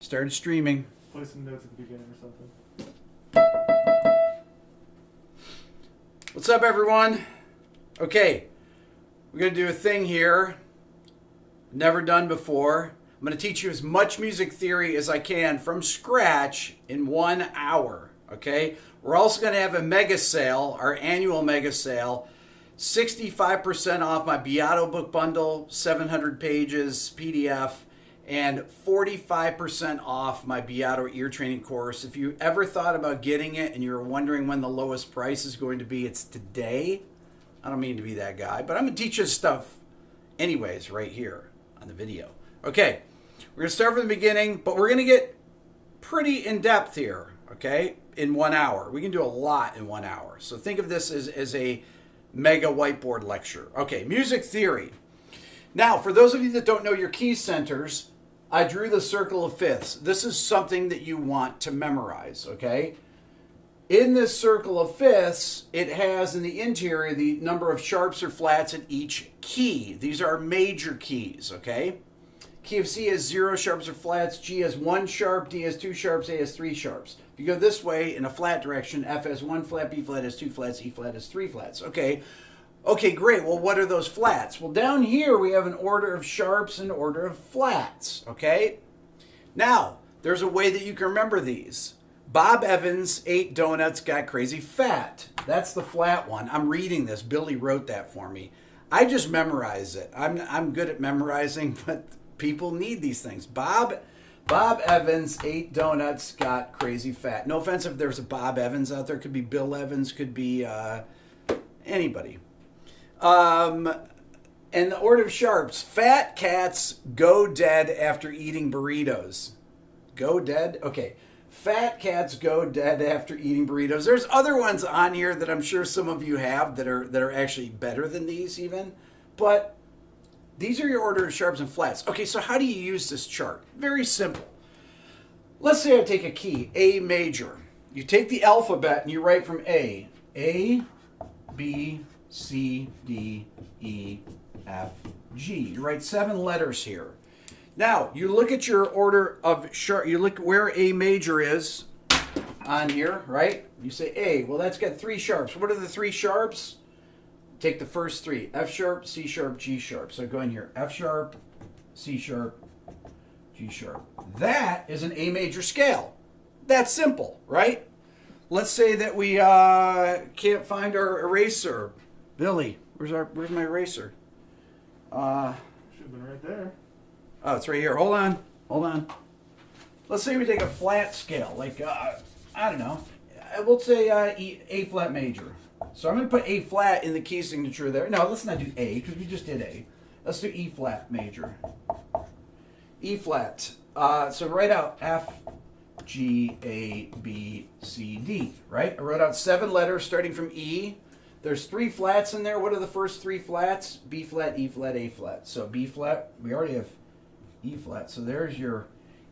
Started streaming. Play some notes at the beginning or something. What's up, everyone? Okay, we're going to do a thing here. Never done before. I'm going to teach you as much music theory as I can from scratch in 1 hour. Okay? We're also going to have a mega sale, our annual mega sale. 65% off my Beato book bundle, 700 pages PDF, and 45% off my Beato ear training course. If you ever thought about getting it and you're wondering when the lowest price is going to be, it's today. I don't mean to be that guy, but I'm going to teach you stuff anyways right here on the video. Okay, we're going to start from the beginning, but we're going to get pretty in-depth here, okay, in 1 hour. We can do a lot in 1 hour. So think of this as a mega whiteboard lecture. Okay, music theory. Now, for those of you that don't know your key centers, I drew the circle of fifths. This is something that you want to memorize, okay? In this circle of fifths, it has in the interior the number of sharps or flats in each key. These are major keys, okay? Key of C has 0 sharps or flats, G has 1 sharp, D has 2 sharps, A has 3 sharps. If you go this way in a flat direction, F has 1 flat, B flat has 2 flats, E flat has 3 flats. Okay, great. Well, what are those flats? Well, down here we have an order of sharps and order of flats, okay? Now, there's a way that you can remember these. Bob Evans ate donuts, got crazy fat. That's the flat one. I'm reading this. Billy wrote that for me. I just memorize it. I'm good at memorizing, but people need these things. Bob Evans ate donuts, got crazy fat. No offense if there's a Bob Evans out there. Could be Bill Evans. Could be anybody. And the order of sharps. Fat cats go dead after eating burritos. Go dead? Okay. Fat cats go dead after eating burritos. There's other ones on here that I'm sure some of you have that are actually better than these even. But these are your order of sharps and flats. Okay, so how do you use this chart? Very simple. Let's say I take a key, A major. You take the alphabet and you write from A, B, C, D, E, F, G. You write 7 letters here. Now, you look at your order of sharp, you look where A major is on here, right? You say A, well that's got 3 sharps. What are the 3 sharps? Take the first 3, F sharp, C sharp, G sharp. So go in here, F sharp, C sharp, G sharp. That is an A major scale. That's simple, right? Let's say that we can't find our eraser. Billy, where's my eraser? Should have been right there. Oh, it's right here. Hold on. Let's say we take a flat scale, like, I don't know. We'll say A flat major. So I'm going to put A flat in the key signature there. No, let's not do A, because we just did A. Let's do E flat major. E flat. So write out F, G, A, B, C, D, right? I wrote out 7 letters starting from E. There's 3 flats in there. What are the first 3 flats? B flat, E flat, A flat. So B flat, we already have E flat. So there's your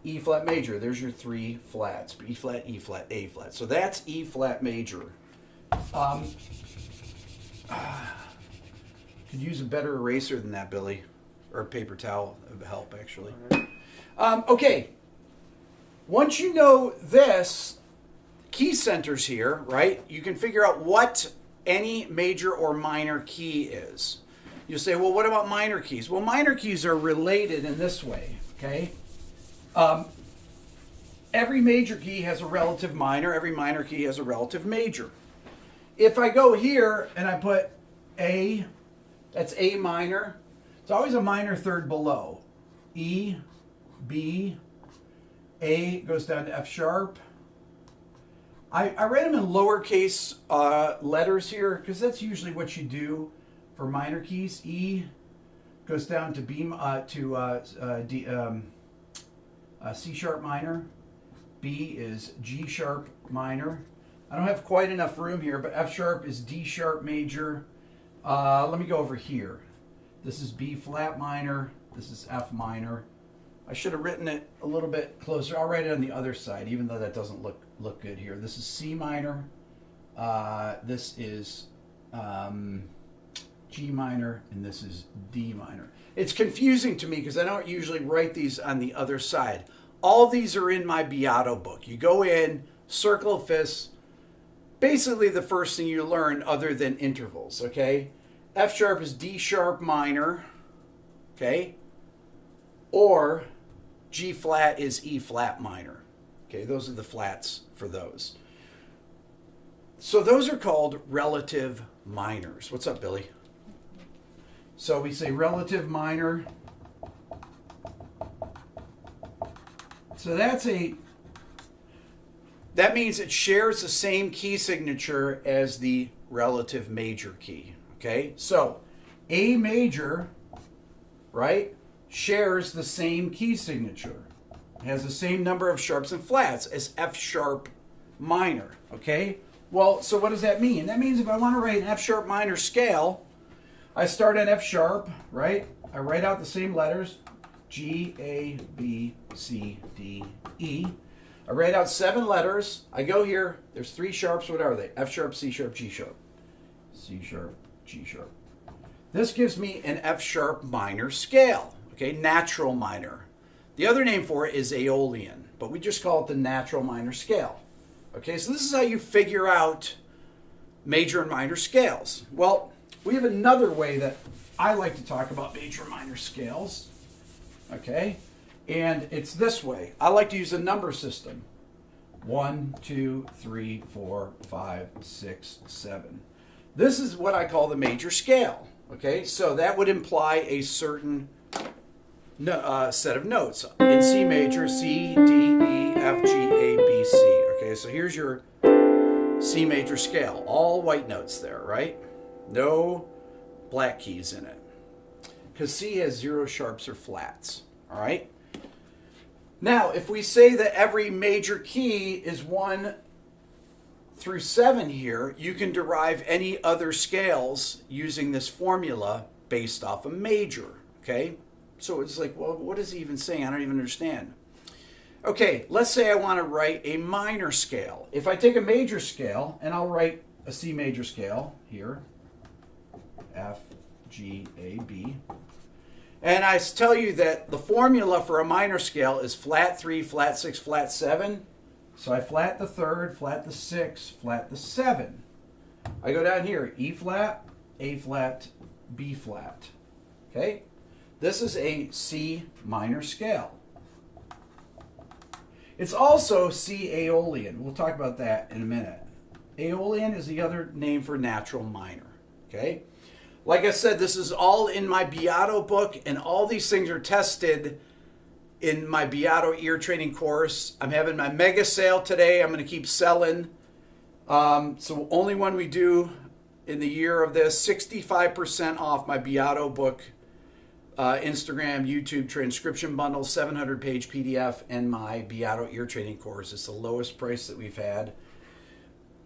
E flat major. There's your 3 flats. B flat, E flat, A flat. So that's E flat major. Could use a better eraser than that, Billy. Or a paper towel would help, actually. Okay. Once you know this, key centers here, right? You can figure out what any major or minor key is. You say, well, what about minor keys? Well, minor keys are related in this way, okay? Every major key has a relative minor. Every minor key has a relative major. If I go here and I put A, that's A minor. It's always a minor third below. E, B, A goes down to F sharp. I write them in lowercase letters here because that's usually what you do for minor keys. E goes down to C sharp minor. B is G sharp minor. I don't have quite enough room here, but F sharp is D sharp major. Let me go over here. This is B flat minor. This is F minor. I should have written it a little bit closer. I'll write it on the other side, even though that doesn't look good here. This is C minor. This is G minor, and this is D minor. It's confusing to me because I don't usually write these on the other side. all these are in my Beato book. You go in, circle of fifths, basically the first thing you learn other than intervals, okay? F sharp is D sharp minor, okay? Or G flat is E flat minor. Okay, those are the flats for those. So those are called relative minors. What's up, Billy? So we say relative minor. So that means it shares the same key signature as the relative major key. Okay, so A major, right, shares the same key signature. It has the same number of sharps and flats as F sharp minor. Okay, well, so what does that mean? That means if I want to write an F sharp minor scale, I start at F sharp, right? I write out the same letters, G, A, B, C, D, E. I write out 7 letters. I go here. There's 3 sharps. What are they? F sharp, C sharp, G sharp. C sharp, G sharp. This gives me an F sharp minor scale. Okay, natural minor. The other name for it is Aeolian, but we just call it the natural minor scale. Okay, so this is how you figure out major and minor scales. Well, we have another way that I like to talk about major and minor scales. Okay, and it's this way. I like to use a number system. 1, 2, 3, 4, 5, 6, 7. This is what I call the major scale. Okay, so that would imply a certain set of notes. In C major, C, D, E, F, G, A, B, C. Okay, so here's your C major scale. All white notes there, right? No black keys in it. Because C has 0 sharps or flats. All right? Now, if we say that every major key is 1 through 7 here, you can derive any other scales using this formula based off a major. Okay? So it's like, well, what is he even saying? I don't even understand. Okay, let's say I want to write a minor scale. If I take a major scale, and I'll write a C major scale here, F, G, A, B. And I tell you that the formula for a minor scale is flat 3, flat 6, flat 7. So I flat the 3rd, flat the 6th, flat the 7. I go down here, E flat, A flat, B flat. Okay? This is a C minor scale. It's also C Aeolian. We'll talk about that in a minute. Aeolian is the other name for natural minor. Okay? Like I said, this is all in my Beato book, and all these things are tested in my Beato ear training course. I'm having my mega sale today. I'm going to keep selling. So only one we do in the year of this, 65% off my Beato book, Instagram, YouTube transcription bundle, 700-page PDF, and my Beato ear training course. It's the lowest price that we've had.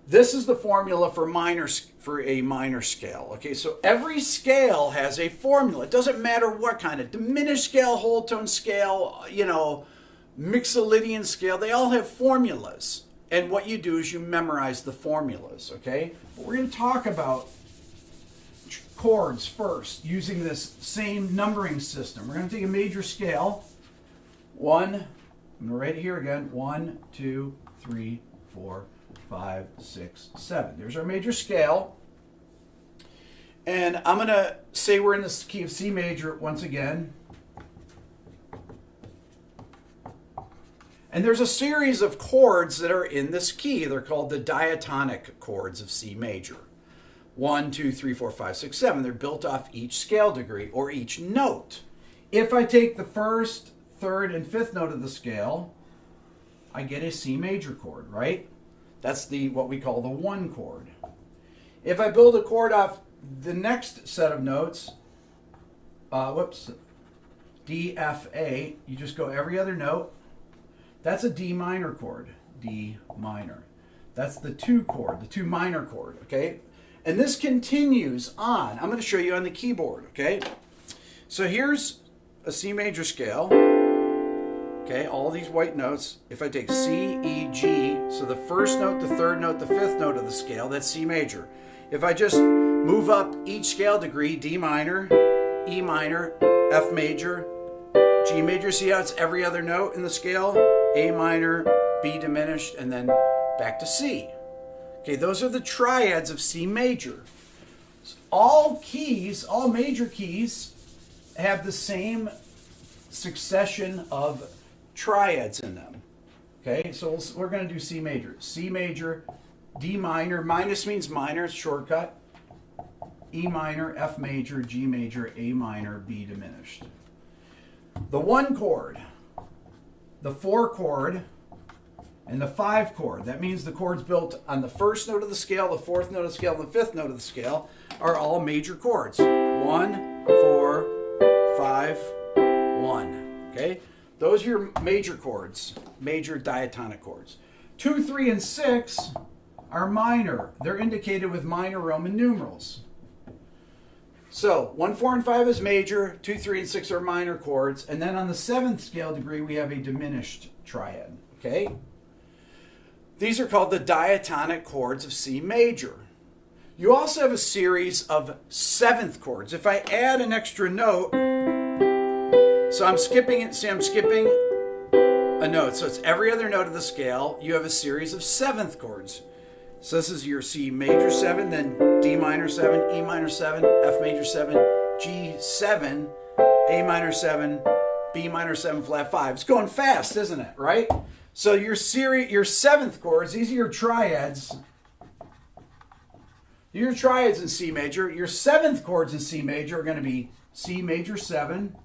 This is the formula for a minor scale. Okay, so every scale has a formula. It doesn't matter what kind of diminished scale, whole tone scale, Mixolydian scale. They all have formulas. And what you do is you memorize the formulas, okay? But we're going to talk about chords first, using this same numbering system. We're going to take a major scale. 1, I'm going to write it here again. 1, 2, 3, 4, 5, 6, 7. There's our major scale. And I'm going to say we're in the key of C major once again. And there's a series of chords that are in this key. They're called the diatonic chords of C major. 1, 2, 3, 4, 5, 6, 7. They're built off each scale degree or each note. If I take the 1st, 3rd, and 5th note of the scale, I get a C major chord, right? That's what we call the 1 chord. If I build a chord off the next set of notes, D, F, A, you just go every other note. That's a D minor chord, D minor. That's the 2 chord, the 2 minor chord, okay? And this continues on. I'm going to show you on the keyboard, okay? So here's a C major scale, okay? All these white notes. If I take C, E, G, so the 1st note, the 3rd note, the 5th note of the scale, that's C major. If I just move up each scale degree, D minor, E minor, F major, G major, see how it's every other note in the scale? A minor, B diminished, and then back to C. Okay, those are the triads of C major. All keys, all major keys, have the same succession of triads in them. Okay, so we're going to do C major. C major, D minor, minus means minor, it's shortcut. E minor, F major, G major, A minor, B diminished. The 1 chord, the 4 chord, and the 5 chord. That means the chords built on the 1st note of the scale, the 4th note of the scale, and the 5th note of the scale are all major chords. 1, 4, 5, 1. Okay? Those are your major chords, major diatonic chords. 2, 3, and 6 are minor. They're indicated with minor Roman numerals. So 1, 4, and 5 is major, 2, 3, and 6 are minor chords, and then on the 7th scale degree we have a diminished triad. Okay? These are called the diatonic chords of C major. You also have a series of 7th chords. If I add an extra note, so I'm skipping it, see I'm skipping a note, so it's every other note of the scale, you have a series of 7th chords. So this is your C major 7, then D minor 7, E minor 7, F major 7, G 7, A minor 7, B minor 7, flat 5. It's going fast, isn't it, right? So your 7th chords, these are your triads. Your triads in C major. Your 7th chords in C major are going to be C major 7,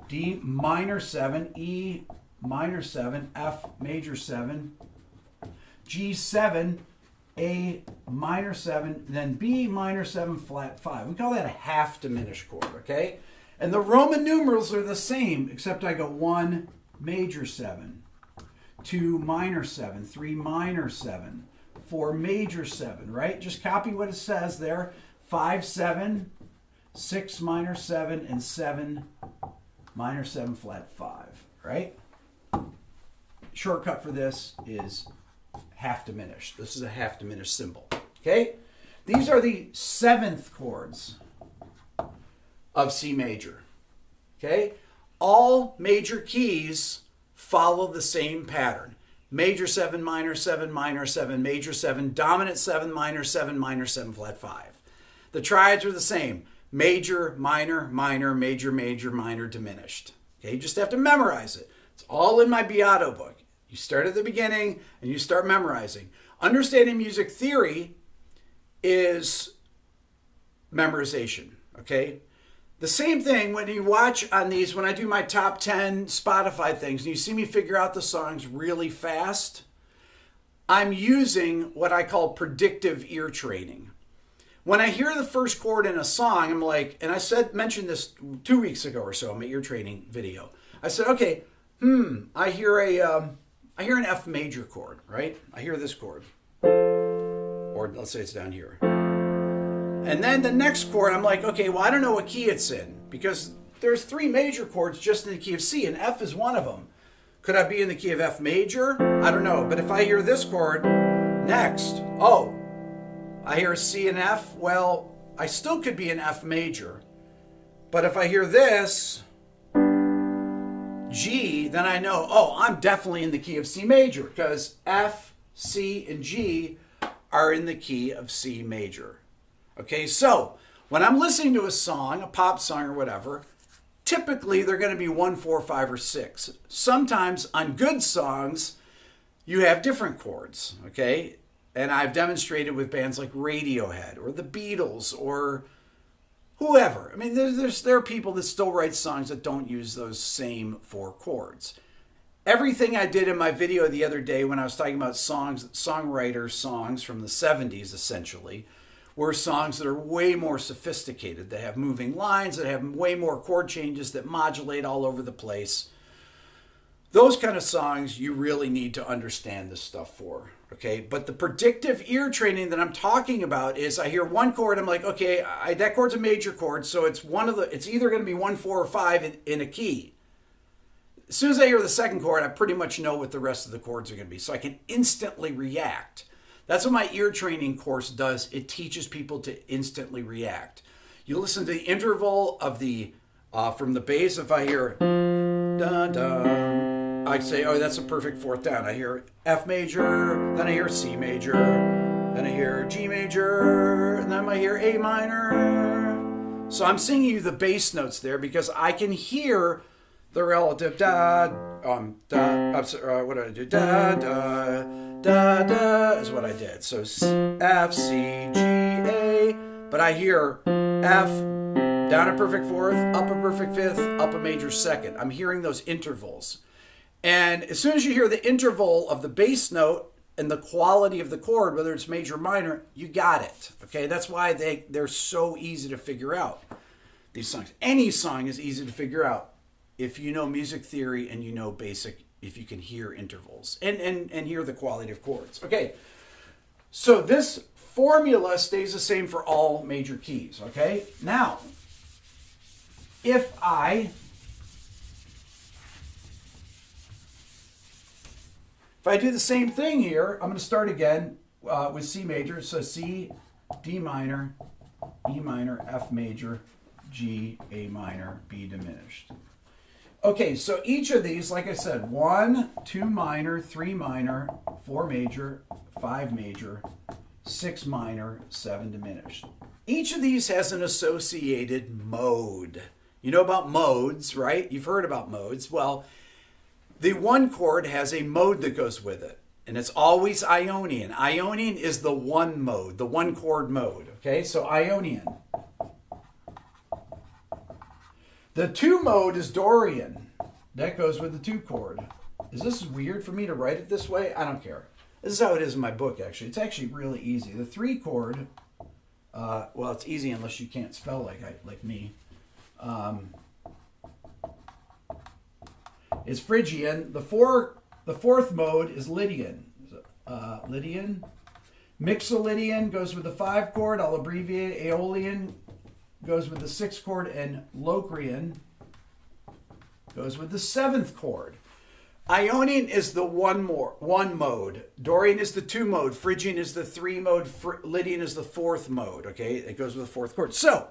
D minor 7, E minor 7, F major 7, G 7, A minor 7, then B minor 7, flat 5. We call that a half diminished chord, okay? And the Roman numerals are the same, except I go 1 major 7, 2 minor 7, 3 minor 7, 4 major 7, right? Just copy what it says there. 5, 7, 6 minor 7, and 7 minor 7, flat 5, right? Shortcut for this is half diminished. This is a half diminished symbol. Okay? These are the 7th chords of C major. Okay? All major keys follow the same pattern. Major 7, minor 7, minor 7, major 7, dominant 7, minor 7, flat 5. The triads are the same. Major, minor, minor, major, major, minor, diminished. Okay? You just have to memorize it. It's all in my Beato book. You start at the beginning and you start memorizing. Understanding music theory is memorization, okay? The same thing when you watch on these, when I do my top 10 Spotify things and you see me figure out the songs really fast, I'm using what I call predictive ear training. When I hear the first chord in a song, I'm like, and I mentioned this 2 weeks ago or so in my ear training video. I said, okay, I hear an F major chord, right? I hear this chord. Or let's say it's down here. And then the next chord, I'm like, okay, well, I don't know what key it's in because there's 3 major chords just in the key of C, and F is one of them. Could I be in the key of F major? I don't know. But if I hear this chord next, I hear C and F, well, I still could be in F major. But if I hear this G, then I know, I'm definitely in the key of C major because F, C, and G are in the key of C major. Okay, so when I'm listening to a song, a pop song or whatever, typically they're going to be 1, 4, 5, or 6. Sometimes on good songs, you have different chords, okay? And I've demonstrated with bands like Radiohead or the Beatles or whoever. I mean, there are people that still write songs that don't use those same 4 chords. Everything I did in my video the other day when I was talking about songwriters' songs from the 70s, essentially, were songs that are way more sophisticated, that have moving lines, that have way more chord changes, that modulate all over the place. Those kind of songs you really need to understand this stuff for, okay? But the predictive ear training that I'm talking about is I hear one chord, I'm like, okay, that chord's a major chord, so it's either going to be 1, 4, or 5 in a key. As soon as I hear the second chord, I pretty much know what the rest of the chords are going to be, so I can instantly react. That's what my ear training course does. It teaches people to instantly react. You listen to the interval of the from the bass. If I hear da, da. I say, oh, that's a perfect fourth down. I hear F major, then I hear C major, then I hear G major, and then I hear A minor. So I'm singing you the bass notes there because I can hear the relative da, what did I do? Da, da, da, da is what I did. So F, C, G, A, but I hear F, down a perfect fourth, up a perfect fifth, up a major second. I'm hearing those intervals. And as soon as you hear the interval of the bass note and the quality of the chord, whether it's major or minor, you got it. Okay, that's why they're so easy to figure out, these songs. Any song is easy to figure out if you know music theory and you know basic, if you can hear intervals and hear the quality of chords. Okay, so this formula stays the same for all major keys. Okay, now if I do the same thing here, I'm going to start again with C major. So C, D minor, E minor, F major, G, A minor, B diminished. Okay, so each of these, like I said, 1, 2 minor, 3 minor, 4 major, 5 major, 6 minor, 7 diminished. Each of these has an associated mode. You know about modes, right? You've heard about modes. Well, the one chord has a mode that goes with it, and it's always Ionian. Ionian is the one mode, the one chord mode. Okay, so Ionian. The 2 mode is Dorian. That goes with the 2 chord. Is this weird for me to write it this way? I don't care. This is how it is in my book, actually. It's actually really easy. The 3 chord, well, it's easy unless you can't spell like me. Is Phrygian. The 4th mode is Lydian. Lydian. Mixolydian goes with the 5 chord. I'll abbreviate. Aeolian goes with the 6th chord, and Locrian goes with the 7th chord. Ionian is the one mode. Dorian is the 2 mode. Phrygian is the 3 mode. Lydian is the 4th mode. Okay, it goes with the 4th chord. So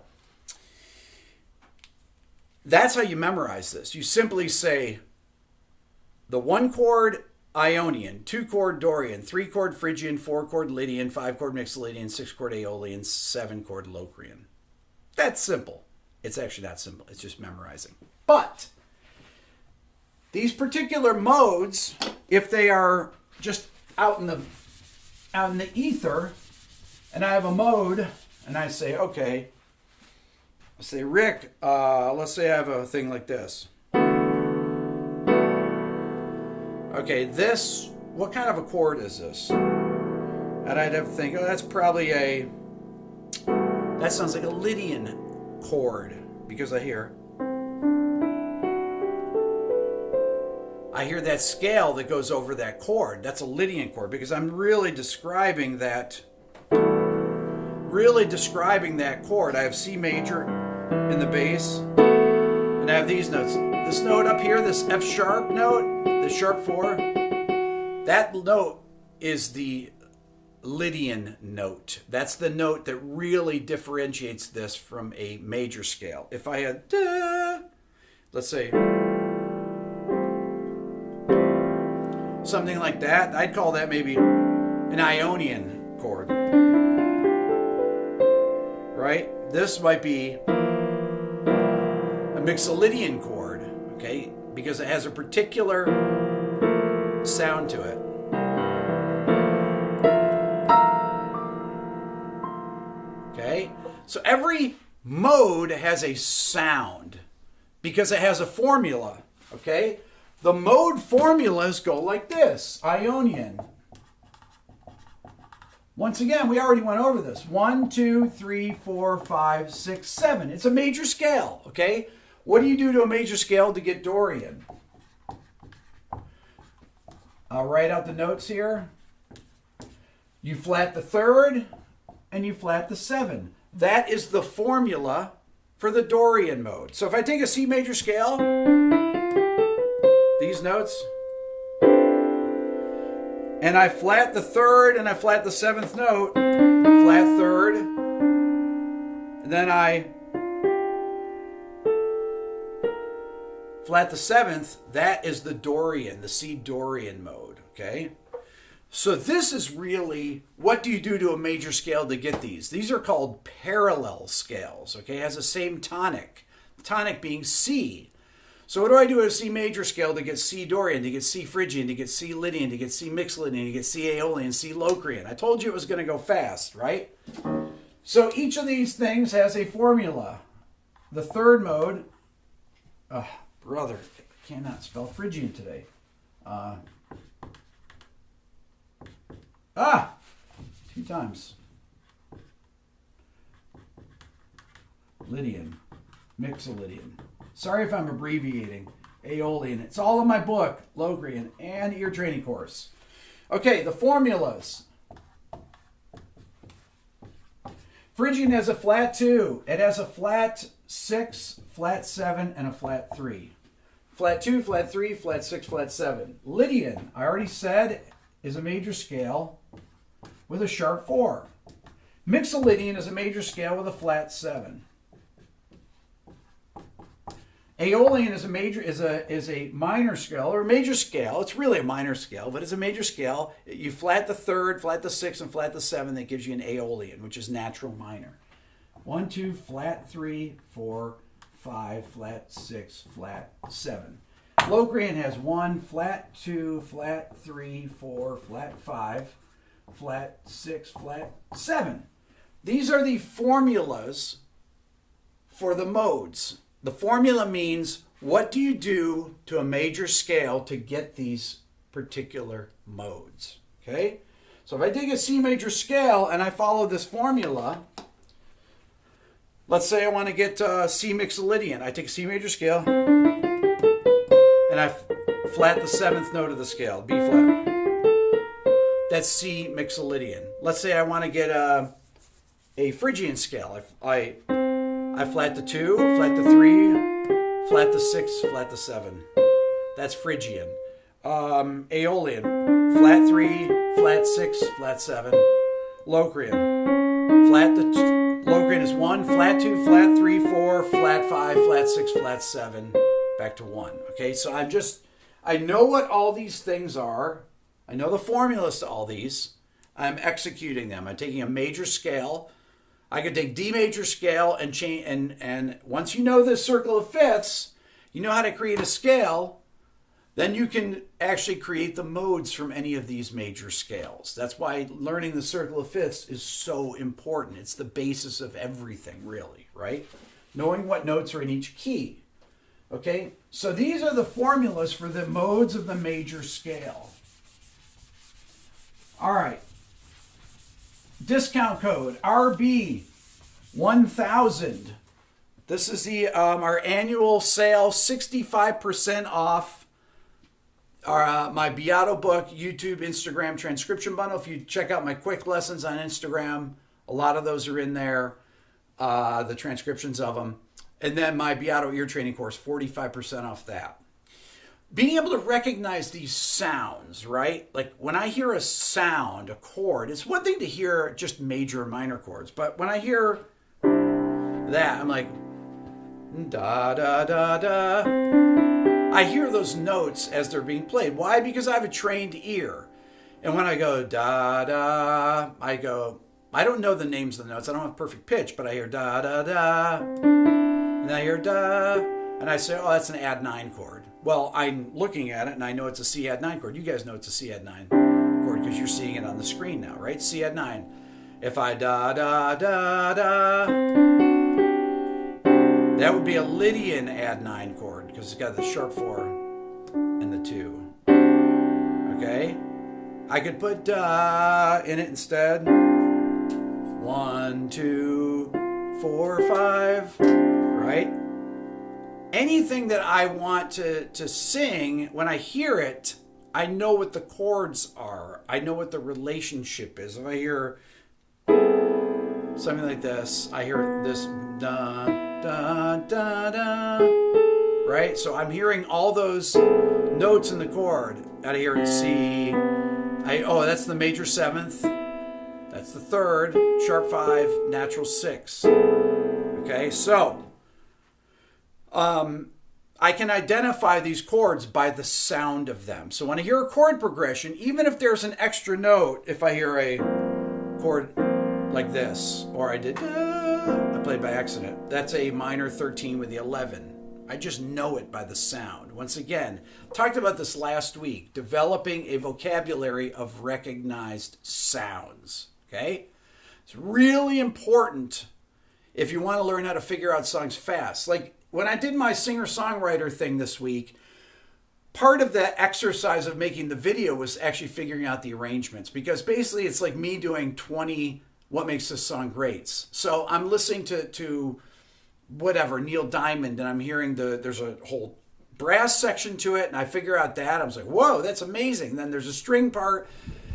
that's how you memorize this. You simply say the 1 chord Ionian, 2 chord Dorian, 3 chord Phrygian, 4 chord Lydian, 5 chord Mixolydian, 6 chord Aeolian, 7 chord Locrian. That's simple. It's actually not simple. It's just memorizing. But these particular modes, if they are just out in the ether, and I have a mode, and I say, okay, I say, Rick, let's say I have a thing like this. Okay, this, what kind of a chord is this? And I'd have to think, oh, that's probably that sounds like a Lydian chord, because I hear that scale that goes over that chord. That's a Lydian chord, because I'm really describing that chord. I have C major in the bass, and I have these notes. This note up here, this F sharp note, the sharp 4, that note is the Lydian note. That's the note that really differentiates this from a major scale. If I had, let's say, something like that, I'd call that maybe an Ionian chord. Right? This might be a Mixolydian chord, okay? Because it has a particular sound to it. Okay? So every mode has a sound because it has a formula. Okay? The mode formulas go like this. Ionian. Once again, we already went over this. 1, 2, 3, 4, 5, 6, 7. It's a major scale. Okay? What do you do to a major scale to get Dorian? I'll write out the notes here. You flat the 3rd and you flat the 7. That is the formula for the Dorian mode. So if I take a C major scale, these notes, and I flat the 3rd and I flat the 7th note, flat 3rd, and then I flat the 7th, that is the Dorian, the C Dorian mode, okay? So this is really, what do you do to a major scale to get these? These are called parallel scales, okay? It has the same tonic, the tonic being C. So what do I do at a C major scale to get C Dorian, to get C Phrygian, to get C Lydian, to get C Mixolydian, to get C Aeolian, C Locrian? I told you it was going to go fast, right? So each of these things has a formula. The third mode, brother, I cannot spell Phrygian today. Two times. Lydian, Mixolydian. Sorry if I'm abbreviating. Aeolian. It's all in my book, Locrian, and ear training course. Okay, the formulas. Phrygian has a flat 2. It has a flat 6, flat 7, and a flat 3. Flat 2, flat 3, flat 6, flat 7. Lydian, I already said, is a major scale with a sharp 4. Mixolydian is a major scale with a flat 7. Aeolian is a minor scale, or a major scale. It's really a minor scale, but it's a major scale. You flat the 3rd, flat the 6th, and flat the 7. That gives you an Aeolian, which is natural minor. 1, 2, flat 3, 4, 5, flat 6, flat 7. Locrian has 1, flat 2, flat 3, 4, flat 5, flat 6, flat 7. These are the formulas for the modes. The formula means, what do you do to a major scale to get these particular modes? Okay? So if I take a C major scale and I follow this formula, let's say I want to get C Mixolydian. I take a C major scale and I flat the 7th note of the scale, B flat. That's C Mixolydian. Let's say I want to get a Phrygian scale. I flat the 2, flat the 3, flat the 6, flat the 7. That's Phrygian. Aeolian, flat 3, flat 6, flat 7. Locrian, Locrian is 1, flat 2, flat 3, 4, flat 5, flat 6, flat 7, back to 1. Okay, so I know what all these things are. I know the formulas to all these. I'm executing them. I'm taking a major scale. I could take D major scale and change, and once you know this circle of fifths, you know how to create a scale, then you can actually create the modes from any of these major scales. That's why learning the circle of fifths is so important. It's the basis of everything, really, right? Knowing what notes are in each key. Okay, so these are the formulas for the modes of the major scale. All right. Discount code RB 1000. This is the our annual sale, 65% off my Beato book, YouTube, Instagram transcription bundle. If you check out my quick lessons on Instagram, a lot of those are in there, the transcriptions of them. And then my Beato ear training course, 45% off that. Being able to recognize these sounds, right? Like when I hear a sound, a chord, it's one thing to hear just major and minor chords, but when I hear that, I'm like, da, da, da, da. I hear those notes as they're being played. Why? Because I have a trained ear. And when I go da, da, I don't know the names of the notes. I don't have perfect pitch, but I hear da, da, da. And I hear da, and I say, oh, that's an add 9 chord. Well, I'm looking at it, and I know it's a C add 9 chord. You guys know it's a C add 9 chord because you're seeing it on the screen now, right? C add 9. If I da, da, da, da, that would be a Lydian add 9 chord because it's got the sharp 4 and the 2. Okay? I could put da in it instead. 1, 2, 4, 5, right? Anything that I want to sing, when I hear it, I know what the chords are. I know what the relationship is. If I hear something like this, I hear this da, da, da, da, right? So I'm hearing all those notes in the chord. I hear it C. Oh, that's the major 7th. That's the 3rd, sharp 5, natural 6. Okay, so I can identify these chords by the sound of them. So when I hear a chord progression, even if there's an extra note, if I hear a chord like this, or I played by accident, that's a minor 13 with the 11. I just know it by the sound. Once again, talked about this last week, developing a vocabulary of recognized sounds, okay? It's really important if you want to learn how to figure out songs fast. Like when I did my singer-songwriter thing this week, part of the exercise of making the video was actually figuring out the arrangements, because basically it's like me doing 20 what makes this song great. So I'm listening to whatever, Neil Diamond, and I'm hearing there's a whole brass section to it, and I figure out that. I was like, whoa, that's amazing. Then there's a string part,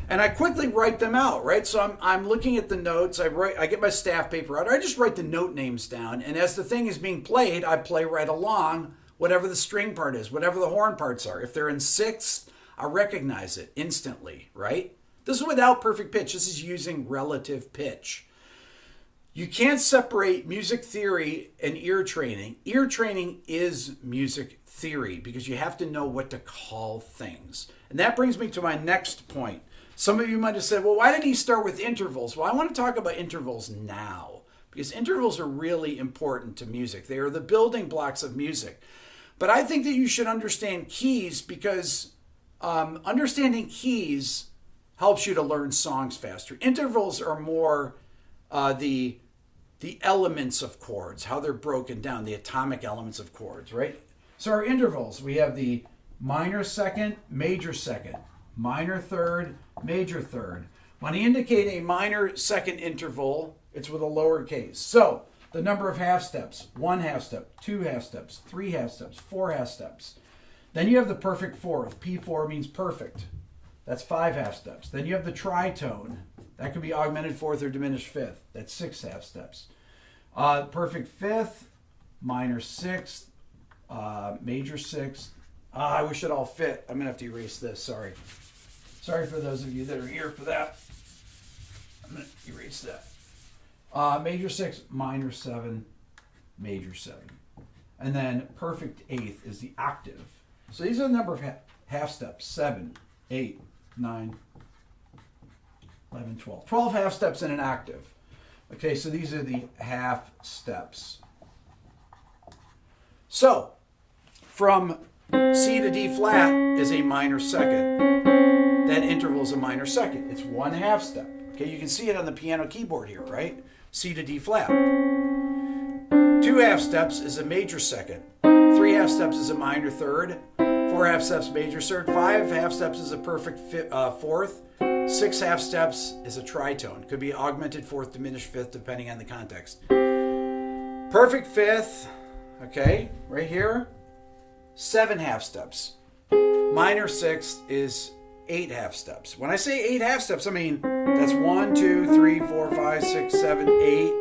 and I quickly write them out, right? So I'm looking at the notes. I get my staff paper out. I just write the note names down, and as the thing is being played, I play right along whatever the string part is, whatever the horn parts are. If they're in sixth, I recognize it instantly, right? This is without perfect pitch. This is using relative pitch. You can't separate music theory and ear training. Ear training is music theory because you have to know what to call things. And that brings me to my next point. Some of you might have said, well, why did he start with intervals? Well, I want to talk about intervals now because intervals are really important to music. They are the building blocks of music. But I think that you should understand keys because understanding keys helps you to learn songs faster. Intervals are more the elements of chords, how they're broken down, the atomic elements of chords, right? So our intervals, we have the minor second, minor third, major third. When I indicate a minor second interval, it's with a lowercase. So the number of half steps, 1 half step, 2 half steps, 3 half steps, 4 half steps. Then you have the perfect fourth. P4 means perfect. That's 5 half steps. Then you have the tritone. That could be augmented fourth or diminished fifth. That's 6 half steps. Perfect fifth, minor sixth, major sixth. I wish it all fit. I'm going to have to erase this. Sorry. Sorry for those of you that are here for that. I'm going to erase that. Major sixth, minor 7, major 7. And then perfect eighth is the octave. So these are the number of half steps. 7, 8, 9, 11, 12. 12 half steps in an octave. Okay, so these are the half steps. So, from C to D flat is a minor second. That interval is a minor second. It's 1 half step. Okay, you can see it on the piano keyboard here, right? C to D flat. 2 half steps is a major second. 3 half steps is a minor third. 4 half steps, major third. 5 half steps is a perfect fourth. 6 half steps is a tritone. Could be augmented fourth, diminished fifth, depending on the context. Perfect fifth, okay, right here. 7 half steps. Minor sixth is 8 half steps. When I say 8 half steps, I mean that's 1, 2, 3, 4, 5, 6, 7, 8.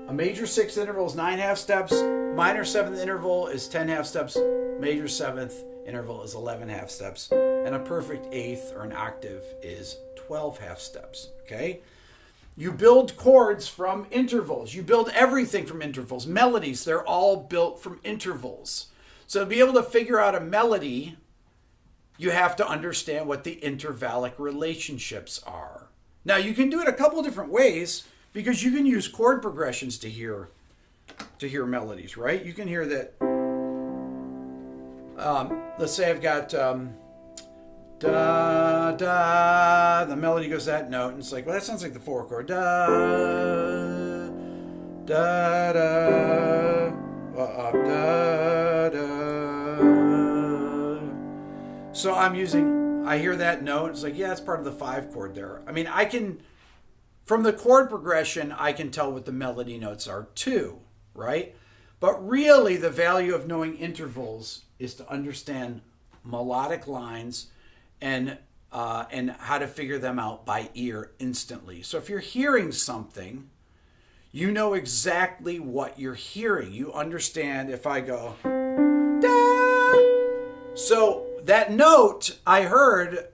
A major sixth interval is 9 half steps. Minor seventh interval is 10 half steps. Major seventh interval is 11 half steps. And a perfect eighth or an octave is 12 half steps. Okay? You build chords from intervals. You build everything from intervals. Melodies, they're all built from intervals. So to be able to figure out a melody, you have to understand what the intervallic relationships are. Now, you can do it a couple different ways because you can use chord progressions to hear melodies, right? You can hear that. Let's say I've got da da. The melody goes that note, and it's like, well, that sounds like the 4 chord. Da da da da da. So I hear that note. It's like, yeah, it's part of the 5 chord there. I mean, from the chord progression, I can tell what the melody notes are too, right? But really, the value of knowing intervals is to understand melodic lines and how to figure them out by ear instantly. So if you're hearing something, you know exactly what you're hearing. You understand if I go, da. So that note I heard,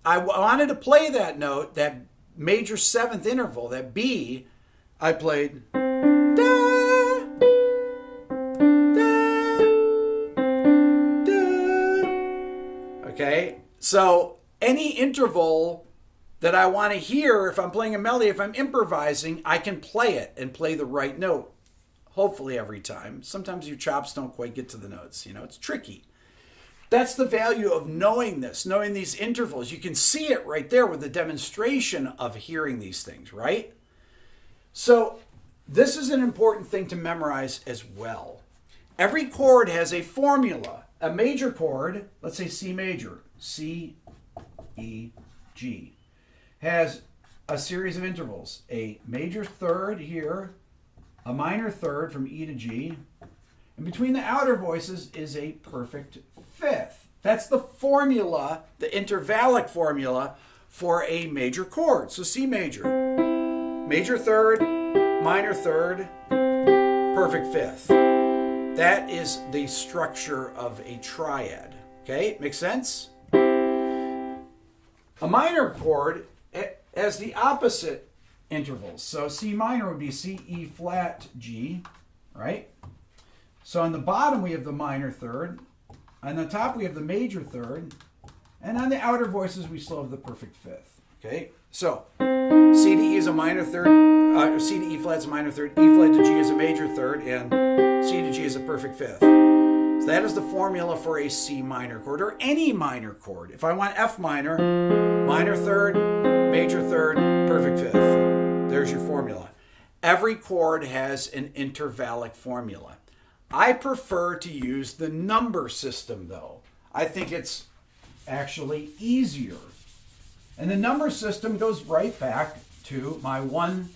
I wanted to play that note, that major seventh interval, that B, I played da, da. So any interval that I want to hear, if I'm playing a melody, if I'm improvising, I can play it and play the right note. Hopefully every time. Sometimes your chops don't quite get to the notes. It's tricky. That's the value of knowing this, knowing these intervals. You can see it right there with the demonstration of hearing these things, right? So this is an important thing to memorize as well. Every chord has a formula. A major chord, let's say C major, C, E, G, has a series of intervals. A major third here, a minor third from E to G, and between the outer voices is a perfect fifth. That's the formula, the intervallic formula for a major chord. So C major, major third, minor third, perfect fifth. That is the structure of a triad. Okay, makes sense? A minor chord has the opposite intervals. So C minor would be C, E flat, G, right? So on the bottom we have the minor third. On the top we have the major third. And on the outer voices we still have the perfect fifth. Okay, so C to E is a minor third, C to E flat is a minor third, E flat to G is a major third, and C to G is a perfect fifth. So that is the formula for a C minor chord, or any minor chord. If I want F minor, minor third, major third, perfect fifth. There's your formula. Every chord has an intervallic formula. I prefer to use the number system though. I think it's actually easier. And the number system goes right back to my one.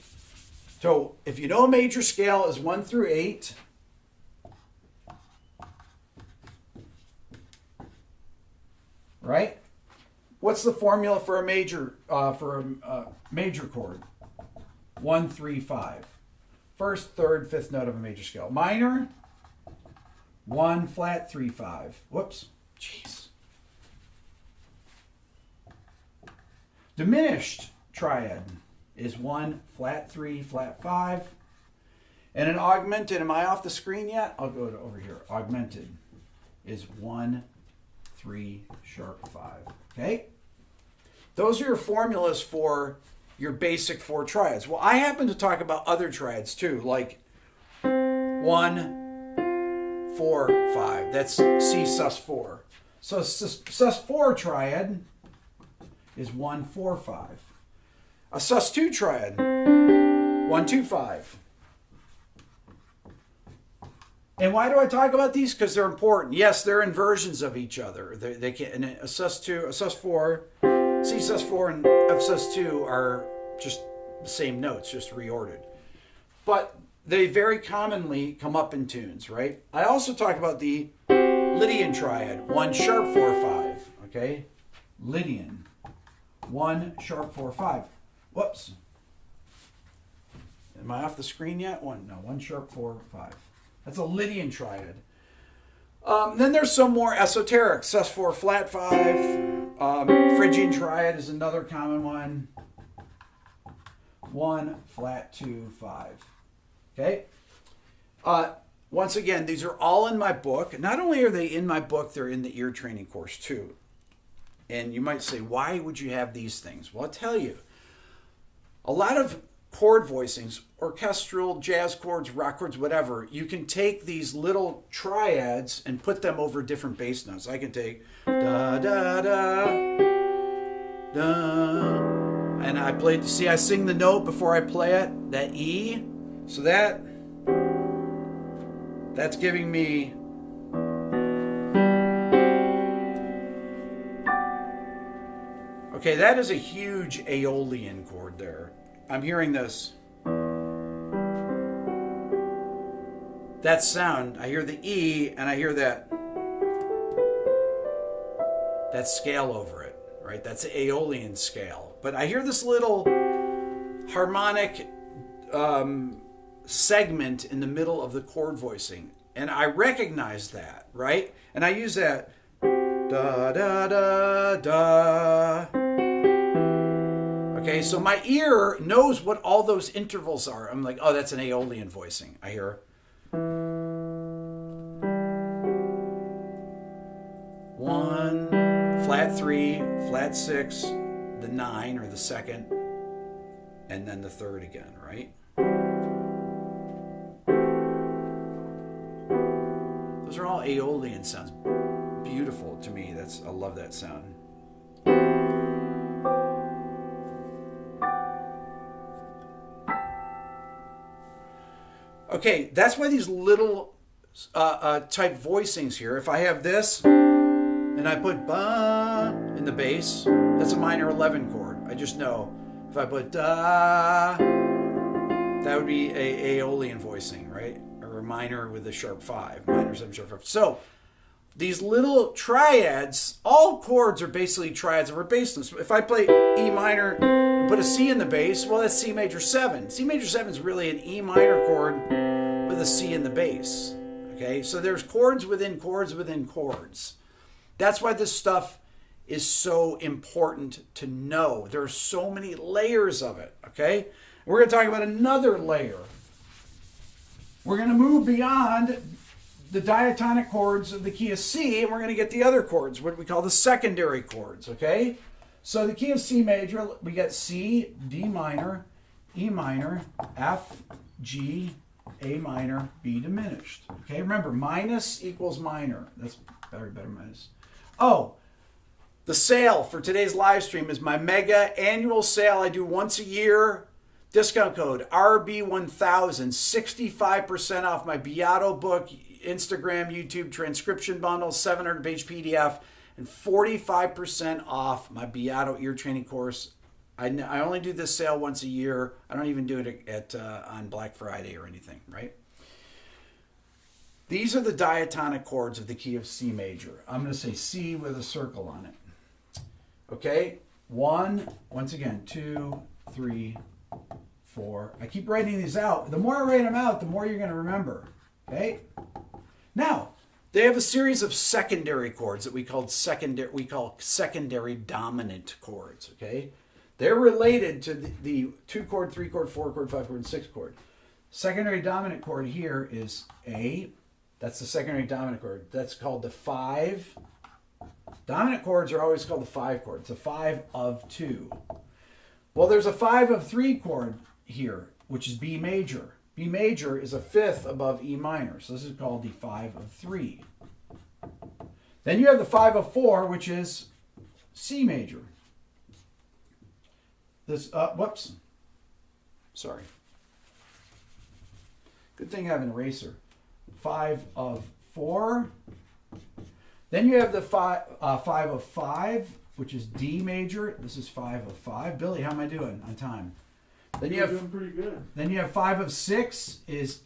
So if you know a major scale is 1 through 8, right? What's the formula for a major chord? 1, 3, 5. First, third, fifth note of a major scale. Minor, 1 flat, 3, 5. Whoops. Jeez. Diminished triad is 1 flat, 3 flat, 5. And an augmented, am I off the screen yet? I'll go to over here. Augmented is 1, 3 sharp, 5. Okay? Those are your formulas for your basic 4 triads. Well, I happen to talk about other triads too, like 1, 4, 5. That's C sus4. So sus4 triad is 1, 4, 5. A sus2 triad, 1, 2, 5. And why do I talk about these? Because they're important. Yes, they're inversions of each other. They can, and a sus2, a sus4, C sus4 and F sus2 are just the same notes, just reordered. But they very commonly come up in tunes, right? I also talk about the Lydian triad, 1 sharp 4 5. Okay, Lydian, 1 sharp 4 5. Whoops. Am I off the screen yet? 1 sharp 4 5. That's a Lydian triad. Then there's some more esoteric. Sus4 flat 5. Phrygian triad is another common one. 1 flat 2 5. Okay. Once again, these are all in my book. Not only are they in my book, they're in the ear training course too. And you might say, why would you have these things? Well, I'll tell you. A lot of chord voicings, orchestral, jazz chords, rock chords, whatever, you can take these little triads and put them over different bass notes. I can take da da da da, and I play. See, I sing the note before I play it, that E. So that's giving me okay. That is a huge Aeolian chord there. I'm hearing this. That sound, I hear the E and I hear that scale over it, right? That's the Aeolian scale. But I hear this little harmonic segment in the middle of the chord voicing. And I recognize that, right? And I use that da da da da. Okay, so my ear knows what all those intervals are. I'm like, oh, that's an Aeolian voicing. I hear 1 flat 3, flat 6, the 9 or the second, and then the third again, right? Those are all Aeolian sounds. Beautiful to me. I love that sound. Okay, that's why these little type voicings here. If I have this and I put ba in the bass, that's a minor 11 chord. I just know. If I put da, that would be a Aeolian voicing, right? Or a minor with a sharp 5, minor 7 sharp 5. So these little triads, all chords are basically triads of our bass. If I play E minor and put a C in the bass, well, that's C major 7. C major 7 is really an E minor chord with a C in the bass. Okay, so there's chords within chords within chords. That's why this stuff is so important to know. There are so many layers of it. Okay, we're going to talk about another layer. We're going to move beyond the diatonic chords of the key of C, and we're going to get the other chords, what we call the secondary chords, okay? So the key of C major, we get C, D minor, E minor, F, G, A minor, B diminished. Okay, remember, minus equals minor. That's better minus. Oh, the sale for today's live stream is my mega annual sale I do once a year. Discount code RB1000, 65% off my Beato book, Instagram, YouTube transcription bundle, 700-page PDF, and 45% off my Beato ear training course. I only do this sale once a year. I don't even do it on Black Friday or anything, right? These are the diatonic chords of the key of C major. I'm going to say C with a circle on it. Okay, 1, once again, 2, 3, 4. I keep writing these out. The more I write them out, the more you're going to remember. Okay? Now, they have a series of secondary chords that we call secondary dominant chords, okay? They're related to the 2 chord, 3 chord, 4 chord, 5 chord, and 6 chord. Secondary dominant chord here is A. That's the secondary dominant chord. That's called the 5. Dominant chords are always called the 5 chord. It's a 5 of 2. Well, there's a 5 of 3 chord here, which is B major. B major is a 5th above E minor, so this is called the 5 of 3. Then you have the 5 of 4, which is C major. This, whoops. Sorry. Good thing I have an eraser. 5 of 4. Then you have the 5 of 5, which is D major. This is 5 of 5. Billy, how am I doing on time? Then you have doing pretty good. Then you have 5 of 6 is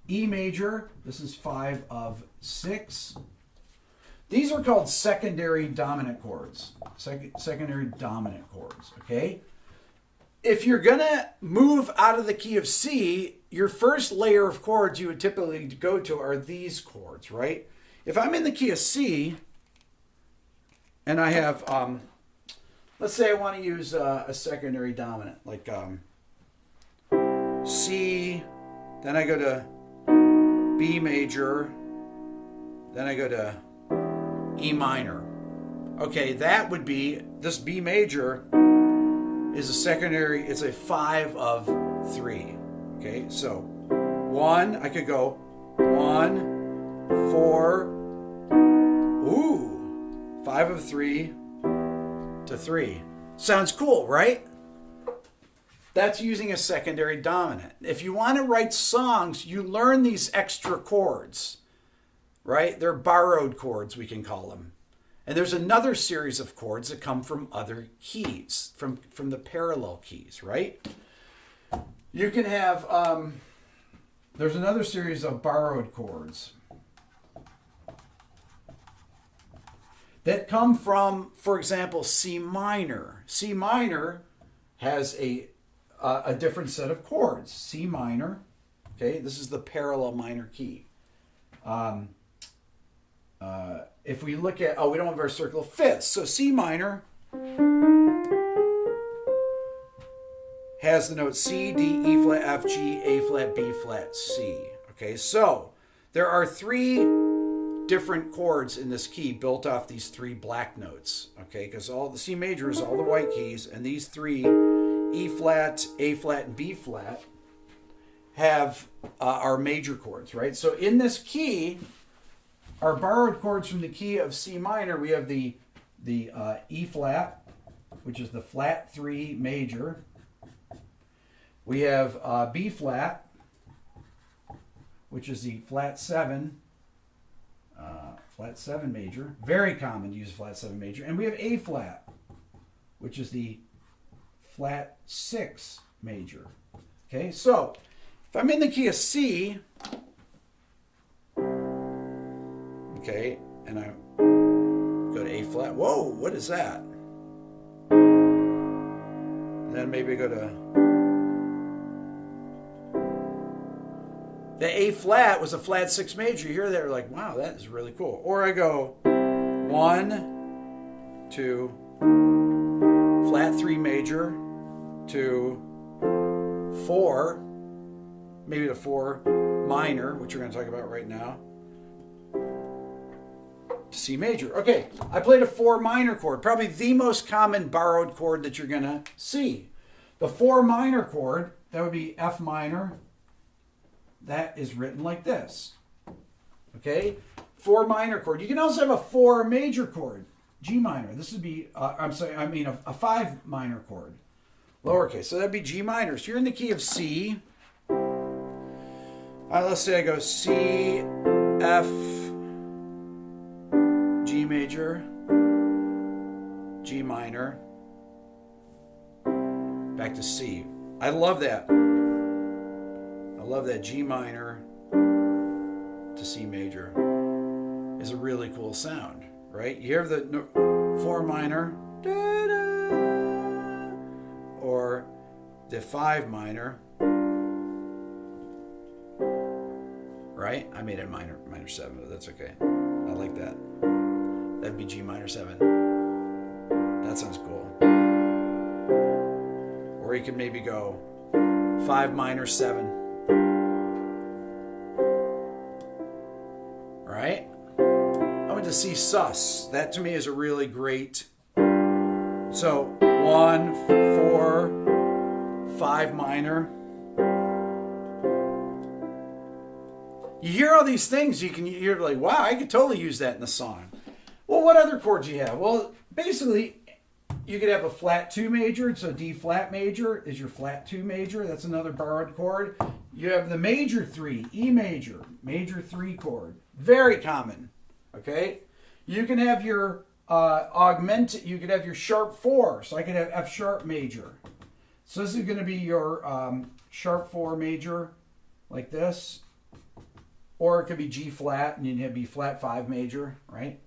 E major. This is 5 of 6. These are called secondary dominant chords. Secondary dominant chords, okay? If you're going to move out of the key of C, your first layer of chords you would typically go to are these chords, right? If I'm in the key of C and I have, let's say I want to use a secondary dominant, like C, then I go to B major, then I go to E minor. Okay, that would be, this B major is a secondary, it's a 5 of 3. Okay, so 1, I could go 1, 4, ooh, 5 of 3 to 3. Sounds cool, right? That's using a secondary dominant. If you want to write songs, you learn these extra chords, right? They're borrowed chords, we can call them. And there's another series of chords that come from other keys, from the parallel keys, right? You can have, there's another series of borrowed chords that come from, for example, C minor. C minor has a different set of chords. C minor, okay, this is the parallel minor key. If we look at, we don't have our circle of fifths. So C minor has the notes C, D, E flat, F, G, A flat, B flat, C. Okay, so there are 3 different chords in this key built off these 3 black notes, okay? Because all the C major is all the white keys, and these 3, E flat, A flat, and B flat, have our major chords, right? So in this key, our borrowed chords from the key of C minor, we have the E flat, which is the flat 3 major. We have B flat, which is the flat 7 major. Very common to use flat 7 major. And we have A flat, which is the flat 6 major. Okay, so if I'm in the key of C, okay, and I go to A flat, whoa, what is that? And then maybe go to... The A flat was a flat 6 major. You hear that, you're like, wow, that is really cool. Or I go 1, 2, flat 3 major to 4, maybe to 4 minor, which we're going to talk about right now, to C major. Okay, I played a 4 minor chord, probably the most common borrowed chord that you're going to see. The 4 minor chord, that would be F minor. That is written like this. Okay? 4 minor chord. You can also have a 4 major chord. G minor. This would be, a 5 minor chord. Lowercase. So that'd be G minor. So you're in the key of C. Let's say I go C, F, G major, G minor, back to C. I love that. I love that G minor to C major is a really cool sound, right? You hear the 4 minor, da-da, or the 5 minor, right? I made it minor 7, but that's okay. I like that. That'd be G minor 7. That sounds cool. Or you could maybe go 5 minor 7. Right? I went to C sus. That to me is a really great. So 1, 4, 5 minor. You hear all these things, you're like, wow, I could totally use that in the song. Well, what other chords do you have? Well, basically, you could have a flat 2 major, so D flat major is your flat 2 major. That's another borrowed chord. You have the major 3, E major 3 chord. Very common. Okay? You can have your augmented, you could have your sharp 4. So I could have F sharp major. So this is going to be your sharp 4 major, like this. Or it could be G flat, and you'd be flat 5 major, right?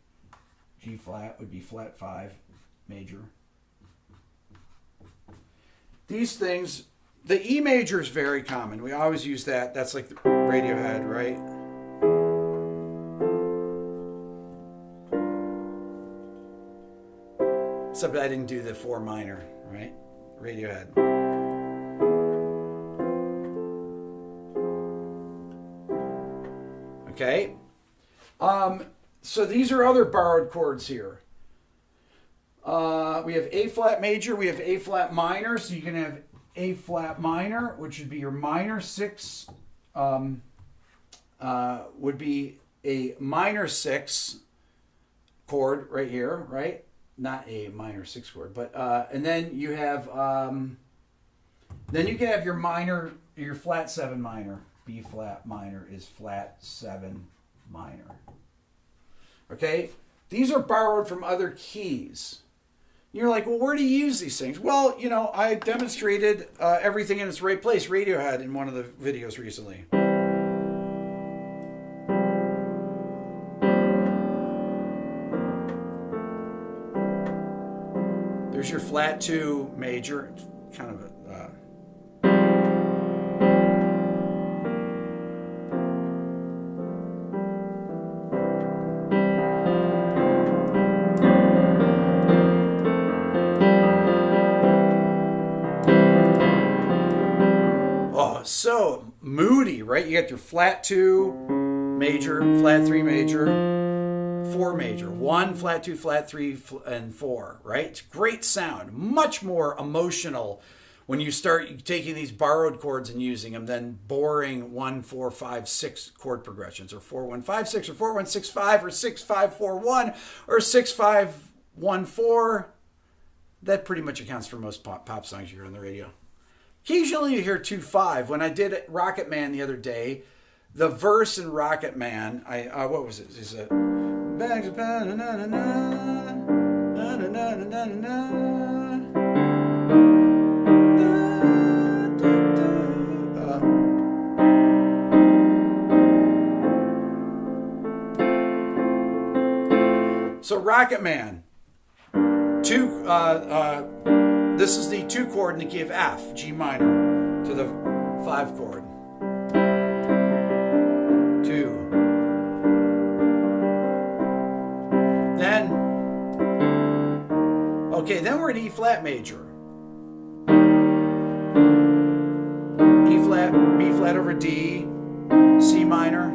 G flat would be flat 5 major. These things, the E major is very common. We always use that. That's like the Radiohead, right? Except I didn't do the 4 minor, right? Radiohead. Okay? So these are other borrowed chords here. We have A flat major, we have A flat minor, so you can have A flat minor, which would be your minor 6, would be a minor 6 chord right here, right? Not a minor 6 chord, but and then you have then you can have your minor, your flat 7 minor. B flat minor is flat 7 minor. Okay? These are borrowed from other keys. You're like, well, where do you use these things? Well, you know, I demonstrated everything in its right place, Radiohead, in one of the videos recently. There's your flat 2 major. It's kind of a... so moody, right? You got your flat 2 major, flat 3 major, 4 major. 1, flat 2, flat 3, and 4, right? It's great sound. Much more emotional when you start taking these borrowed chords and using them than boring 1, 4, 5, 6 chord progressions, or 4, 1, 5, 6, or 4, 1, 6, 5, or 6, 5, 4, 1, or 6, 5, 1, 4. That pretty much accounts for most pop songs you hear on the radio. Occasionally you hear 2, 5. When I did Rocket Man the other day, the verse in Rocket Man, what was it? Is it bags of na na na na na na na na. So Rocket Man, this is the 2 chord in the key of F, G minor, to the 5 chord. 2. Then we're in E flat major. E flat, B flat over D, C minor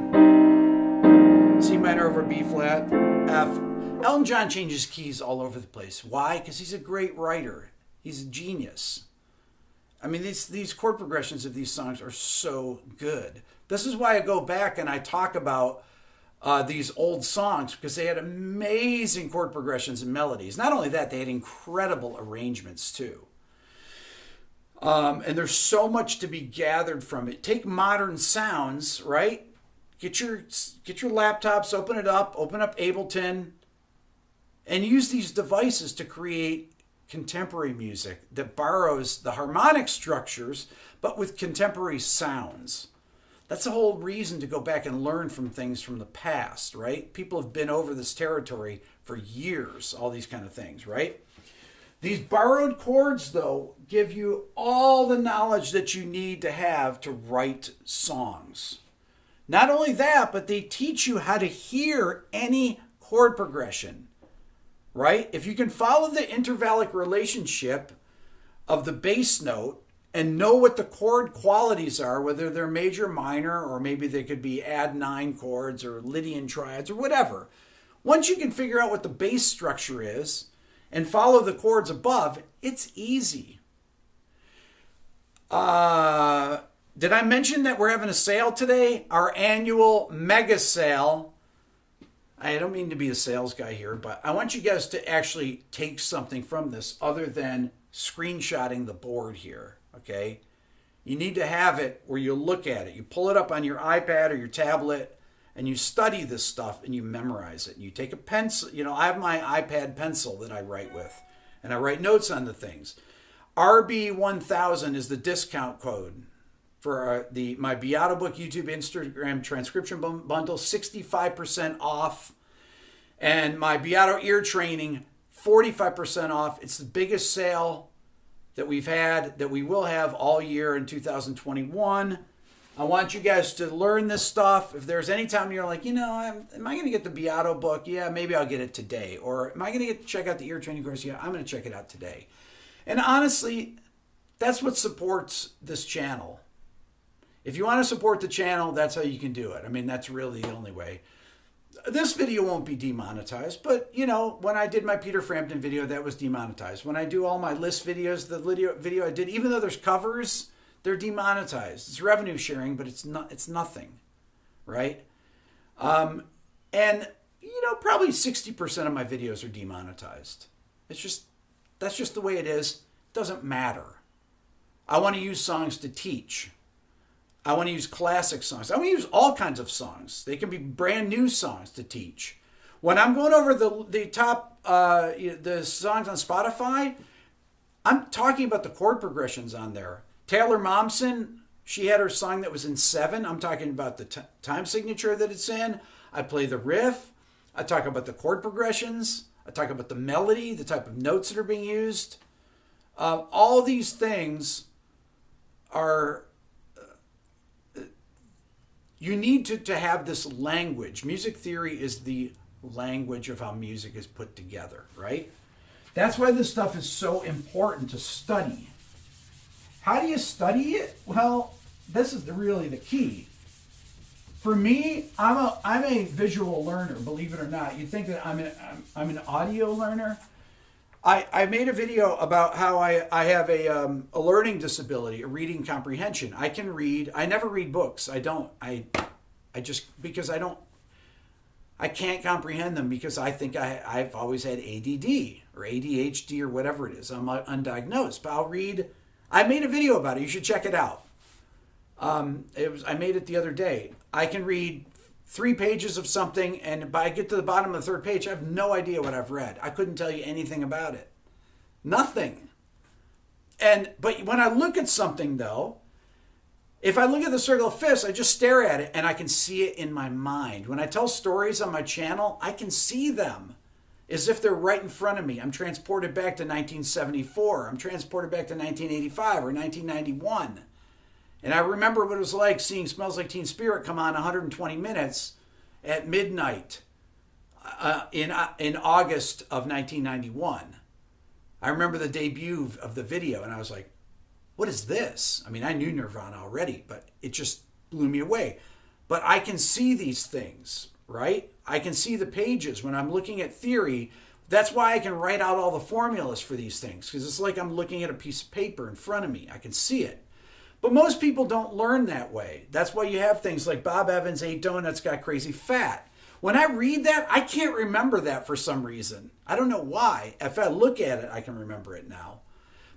over B flat, F. Elton John changes keys all over the place. Why? Because he's a great writer. He's a genius. I mean, these chord progressions of these songs are so good. This is why I go back and I talk about these old songs, because they had amazing chord progressions and melodies. Not only that, they had incredible arrangements too. And there's so much to be gathered from it. Take modern sounds, right? Get your laptops, open up Ableton, and use these devices to create contemporary music that borrows the harmonic structures, but with contemporary sounds. That's the whole reason to go back and learn from things from the past, right? People have been over this territory for years, all these kind of things, right? These borrowed chords, though, give you all the knowledge that you need to have to write songs. Not only that, but they teach you how to hear any chord progression, right? If you can follow the intervallic relationship of the bass note and know what the chord qualities are, whether they're major, minor, or maybe they could be add 9 chords or Lydian triads or whatever. Once you can figure out what the bass structure is and follow the chords above, it's easy. Did I mention that we're having a sale today? Our annual mega sale. I don't mean to be a sales guy here, but I want you guys to actually take something from this other than screenshotting the board here, okay? You need to have it where you look at it. You pull it up on your iPad or your tablet, and you study this stuff, and you memorize it. And you take a pencil. You know, I have my iPad pencil that I write with, and I write notes on the things. RB1000 is the discount code for my Beato Book YouTube Instagram transcription bundle, 65% off. And my Beato Ear Training, 45% off. It's the biggest sale that we've had, that we will have all year in 2021. I want you guys to learn this stuff. If there's any time you're like, you know, am I going to get the Beato book? Yeah, maybe I'll get it today. Or am I going to check out the ear training course? Yeah, I'm going to check it out today. And honestly, that's what supports this channel. If you want to support the channel, that's how you can do it. I mean, that's really the only way. This video won't be demonetized, but, you know, when I did my Peter Frampton video, that was demonetized. When I do all my list videos, the video I did, even though there's covers, they're demonetized. It's revenue sharing, but it's nothing, right? And, you know, probably 60% of my videos are demonetized. That's just the way it is. It doesn't matter. I want to use songs to teach. I want to use classic songs. I want to use all kinds of songs. They can be brand new songs to teach. When I'm going over the top the songs on Spotify, I'm talking about the chord progressions on there. Taylor Momsen, she had her song that was in 7. I'm talking about the time signature that it's in. I play the riff. I talk about the chord progressions. I talk about the melody, the type of notes that are being used. All these things are... You need to have this language. Music theory is the language of how music is put together, right? That's why this stuff is so important to study. How do you study it? Well, this is really the key. For me, I'm a visual learner, believe it or not. You'd think that I'm an audio learner. I made a video about how I have a learning disability, a reading comprehension. I can read. I never read books. I don't. I just, because I can't comprehend them, because I think I've always had ADD or ADHD or whatever it is. I'm undiagnosed, but I'll read. I made a video about it. You should check it out. I made it the other day. I can read 3 pages of something, and by I get to the bottom of the 3rd page, I have no idea what I've read. I couldn't tell you anything about it. Nothing. But when I look at something, though, if I look at the circle of fifths, I just stare at it and I can see it in my mind. When I tell stories on my channel, I can see them as if they're right in front of me. I'm transported back to 1974. I'm transported back to 1985 or 1991. And I remember what it was like seeing Smells Like Teen Spirit come on 120 minutes at midnight in August of 1991. I remember the debut of the video, and I was like, what is this? I mean, I knew Nirvana already, but it just blew me away. But I can see these things, right? I can see the pages when I'm looking at theory. That's why I can write out all the formulas for these things, because it's like I'm looking at a piece of paper in front of me. I can see it. But most people don't learn that way. That's why you have things like Bob Evans, 8 Donuts Got Crazy Fat. When I read that, I can't remember that for some reason. I don't know why. If I look at it, I can remember it now.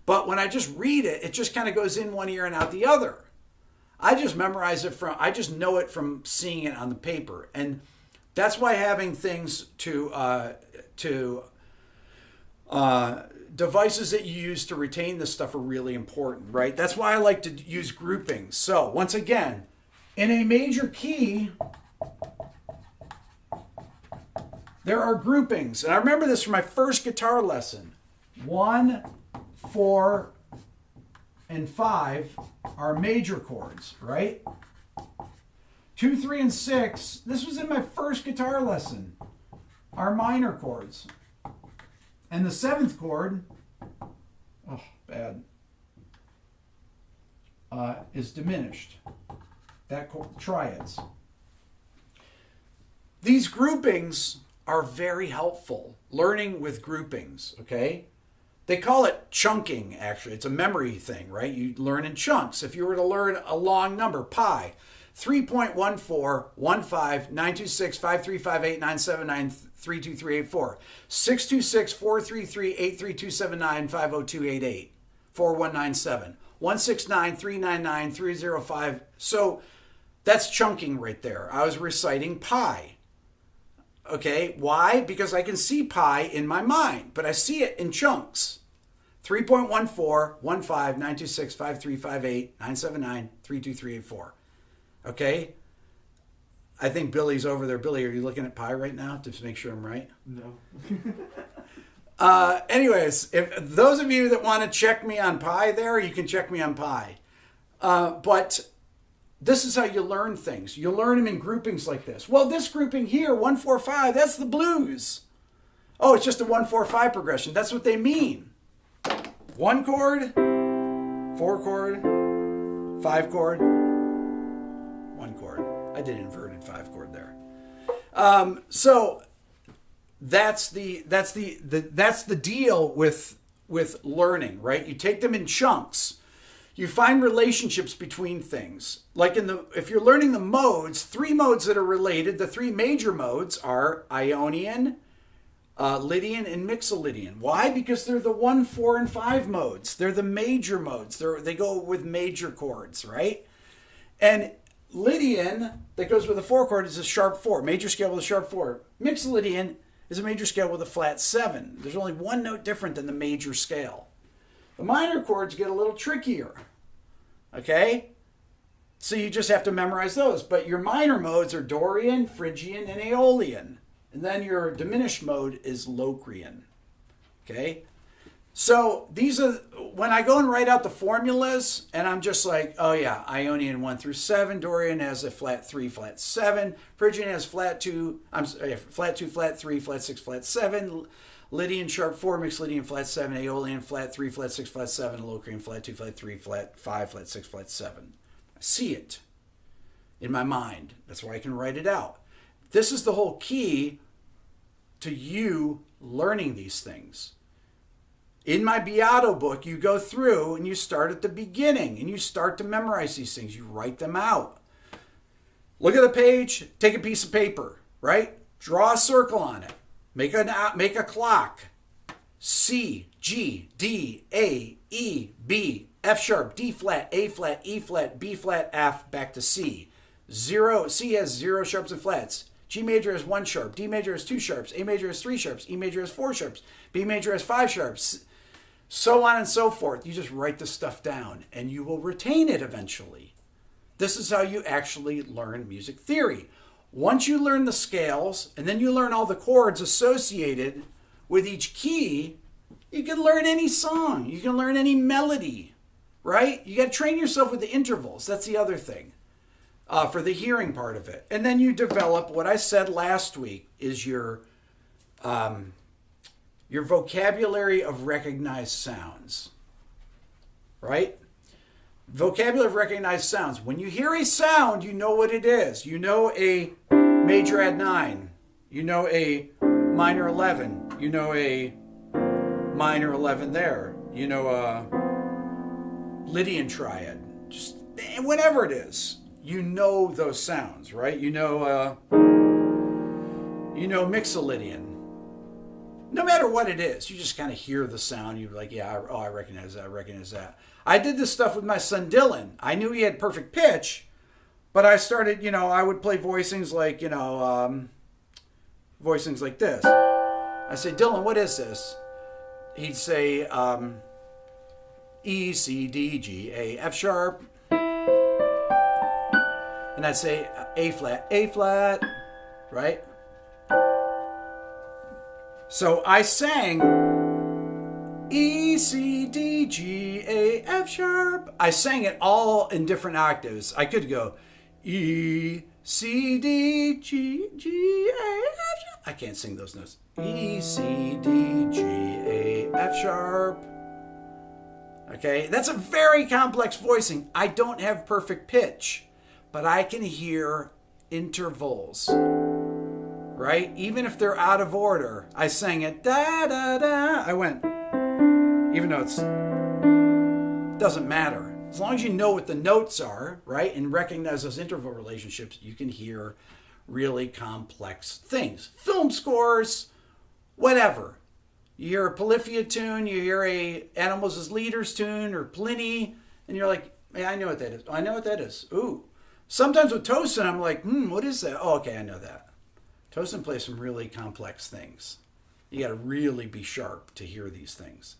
But when I just read it, it just kind of goes in one ear and out the other. I just memorize it I just know it from seeing it on the paper. And that's why having things devices that you use to retain this stuff are really important, right? That's why I like to use groupings. So once again, in a major key, there are groupings. And I remember this from my first guitar lesson. 1, 4, and 5 are major chords, right? 2, 3, and 6, this was in my first guitar lesson, are minor chords. And the 7th chord, oh, bad, is diminished. That chord, triads. These groupings are very helpful. Learning with groupings, okay? They call it chunking, actually. It's a memory thing, right? You learn in chunks. If you were to learn a long number, pi, 3.141596535897932384 62643383279502888 4197 169399305. So that's chunking right there. I was reciting pi. Okay, why? Because I can see pi in my mind, but I see it in chunks. 3.141596535897932384. Okay? I think Billy's over there. Billy, are you looking at pi right now to make sure I'm right? No. Anyways, if those of you that want to check me on pi there, you can check me on pi. But this is how you learn things. You learn them in groupings like this. Well, this grouping here, 1, 4, 5, that's the blues. Oh, it's just a 1, 4, 5 progression. That's what they mean. 1 chord, 4 chord, 5 chord, 1 chord. I did inverted 5 chord there. So that's the deal with learning, right? You take them in chunks. You find relationships between things. Like if you're learning the modes, 3 modes that are related, the 3 major modes are Ionian, Lydian, and Mixolydian. Why? Because they're the 1, 4, and 5 modes. They're the major modes. They go with major chords, right? And Lydian, that goes with a 4 chord, is a sharp 4, major scale with a sharp 4. Mixolydian is a major scale with a flat 7. There's only 1 note different than the major scale. The minor chords get a little trickier, okay? So you just have to memorize those. But your minor modes are Dorian, Phrygian, and Aeolian. And then your diminished mode is Locrian, okay? So these are, when I go and write out the formulas, and I'm just like, oh yeah, Ionian 1 through 7, Dorian has a flat 3, flat 7, Phrygian has flat 2, flat 2, flat 3, flat 6, flat 7, Lydian sharp 4, Mixolydian flat 7, Aeolian flat 3, flat 6, flat 7, Locrian flat 2, flat 3, flat 5, flat 6, flat 7. I see it in my mind. That's why I can write it out. This is the whole key to you learning these things. In my Beato book, you go through and you start at the beginning and you start to memorize these things. You write them out. Look at the page, take a piece of paper, right? Draw a circle on it. Make a clock. C, G, D, A, E, B, F sharp, D flat, A flat, E flat, B flat, F, back to C. C has 0 sharps and flats. G major has 1 sharp. D major has 2 sharps. A major has 3 sharps. E major has 4 sharps. B major has 5 sharps. So on and so forth. You just write the stuff down and you will retain it eventually. This is how you actually learn music theory. Once you learn the scales and then you learn all the chords associated with each key, you can learn any song. You can learn any melody, right? You got to train yourself with the intervals. That's the other thing for the hearing part of it. And then you develop what I said last week is your vocabulary of recognized sounds, right? Vocabulary of recognized sounds. When you hear a sound, you know what it is. You know a major add 9. You know a minor 11. You know a minor 11 there. You know a Lydian triad. Just whatever it is. You know those sounds, right? You know Mixolydian. No matter what it is, you just kind of hear the sound. You're like, yeah, I recognize that. I recognize that. I did this stuff with my son Dylan. I knew he had perfect pitch, but I started, I would play voicings like, voicings like this. I say, Dylan, what is this? He'd say, E, C, D, G, A, F sharp. And I'd say A flat, right? So I sang E, C, D, G, A, F sharp. I sang it all in different octaves. I could go E, C, D, G, G, A, F sharp. I can't sing those notes. E, C, D, G, A, F sharp. Okay, that's a very complex voicing. I don't have perfect pitch, but I can hear intervals. Right? Even if they're out of order, I sang it da da da. I went, even though it doesn't matter. As long as you know what the notes are, right, and recognize those interval relationships, you can hear really complex things. Film scores, whatever. You hear a Polyphia tune, you hear a Animals as Leaders tune, or Pliny, and you're like, yeah, I know what that is. I know what that is. Ooh. Sometimes with Tosin, I'm like, what is that? Oh, okay, I know that. Tosin plays some really complex things. You got to really be sharp to hear these things.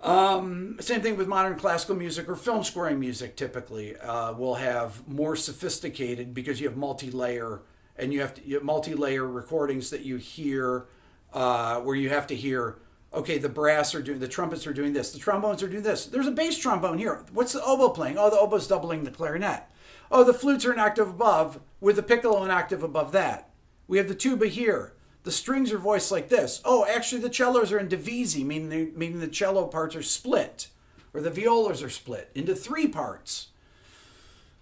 Same thing with modern classical music or film scoring music. Typically, will have more sophisticated because you have multi-layer and you have multi-layer recordings that you hear where you have to hear. Okay, the brass are doing, the trumpets are doing this, the trombones are doing this. There's a bass trombone here. What's the oboe playing? Oh, the oboe's doubling the clarinet. Oh, the flutes are an octave above with the piccolo an octave above that. We have the tuba here. The strings are voiced like this. Oh, actually the cellos are in divisi, meaning the cello parts are split. Or the violas are split into 3 parts.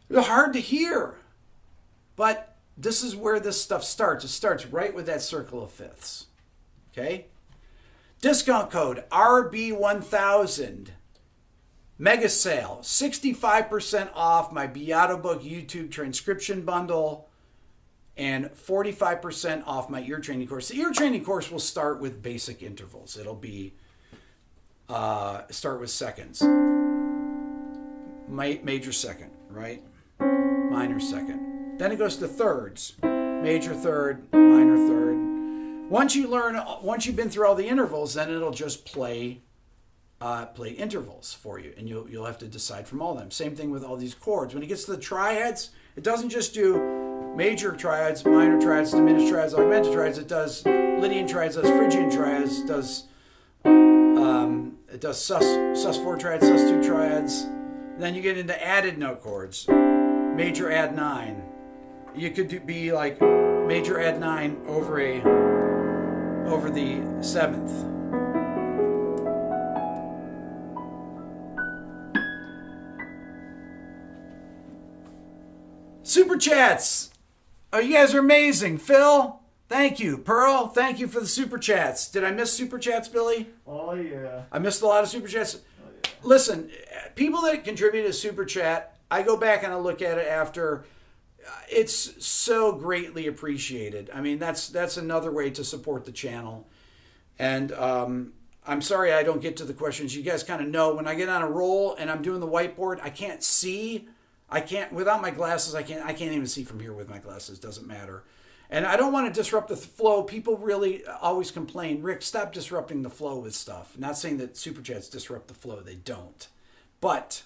They're hard to hear. But this is where this stuff starts. It starts right with that circle of fifths. Okay? Discount code RB1000. Mega sale. 65% off my Beato Book YouTube transcription bundle. And 45% off my ear training course. The ear training course will start with basic intervals. It'll be start with seconds. Major second, right? Minor second. Then it goes to thirds. Major third, minor third. Once you've been through all the intervals, then it'll just play intervals for you, and you'll have to decide from all of them. Same thing with all these chords. When it gets to the triads, it doesn't just do major triads, minor triads, diminished triads, augmented triads. It does Lydian triads, does Phrygian triads, it does sus4 triads, sus2 triads. Then you get into added note chords. Major add 9. You could be like major add 9 over the 7th. Super chats. Oh, you guys are amazing. Phil, thank you. Pearl, thank you for the super chats. Did I miss super chats, Billy? Oh, yeah. I missed a lot of super chats. Oh, yeah. Listen, people that contribute to super chat, I go back and I look at it after. It's so greatly appreciated. I mean, that's another way to support the channel. And I'm sorry I don't get to the questions. You guys kind of know when I get on a roll and I'm doing the whiteboard, I can't see. I can't, without my glasses, I can't even see from here with my glasses. Doesn't matter. And I don't want to disrupt the flow. People really always complain, Rick, stop disrupting the flow with stuff. Not saying that super chats disrupt the flow. They don't. But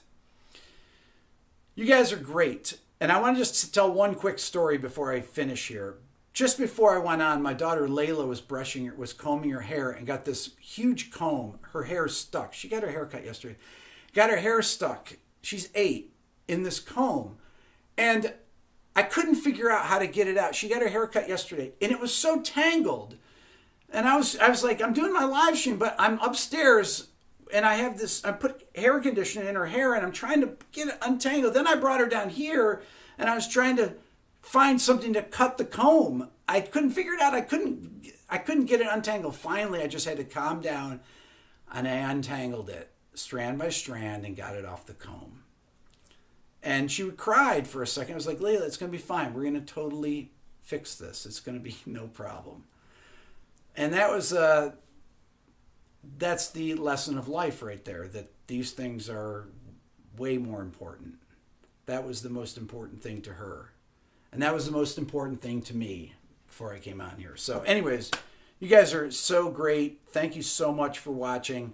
you guys are great. And I want to just tell one quick story before I finish here. Just before I went on, my daughter Layla was combing her hair and got this huge comb. Her hair stuck. She got her hair cut yesterday. Got her hair stuck. She's 8 in this comb. And I couldn't figure out how to get it out. She got her hair cut yesterday and it was so tangled. And I was like, I'm doing my live stream, but I'm upstairs and I put hair conditioner in her hair and I'm trying to get it untangled. Then I brought her down here and I was trying to find something to cut the comb. I couldn't figure it out. I couldn't get it untangled. Finally, I just had to calm down and I untangled it strand by strand and got it off the comb. And she cried for a second. I was like, Layla, it's going to be fine. We're going to totally fix this. It's going to be no problem. And that's the lesson of life right there, that these things are way more important. That was the most important thing to her. And that was the most important thing to me before I came on here. So anyways, you guys are so great. Thank you so much for watching.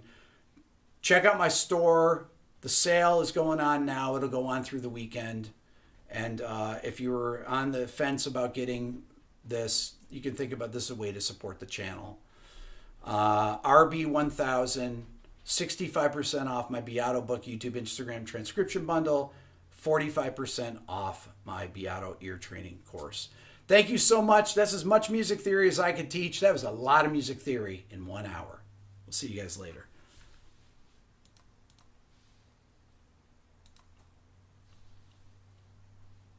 Check out my store. The sale is going on now. It'll go on through the weekend. And if you were on the fence about getting this, you can think about this as a way to support the channel. RB1000, 65% off my Beato book, YouTube, Instagram transcription bundle, 45% off my Beato ear training course. Thank you so much. That's as much music theory as I could teach. That was a lot of music theory in 1 hour. We'll see you guys later.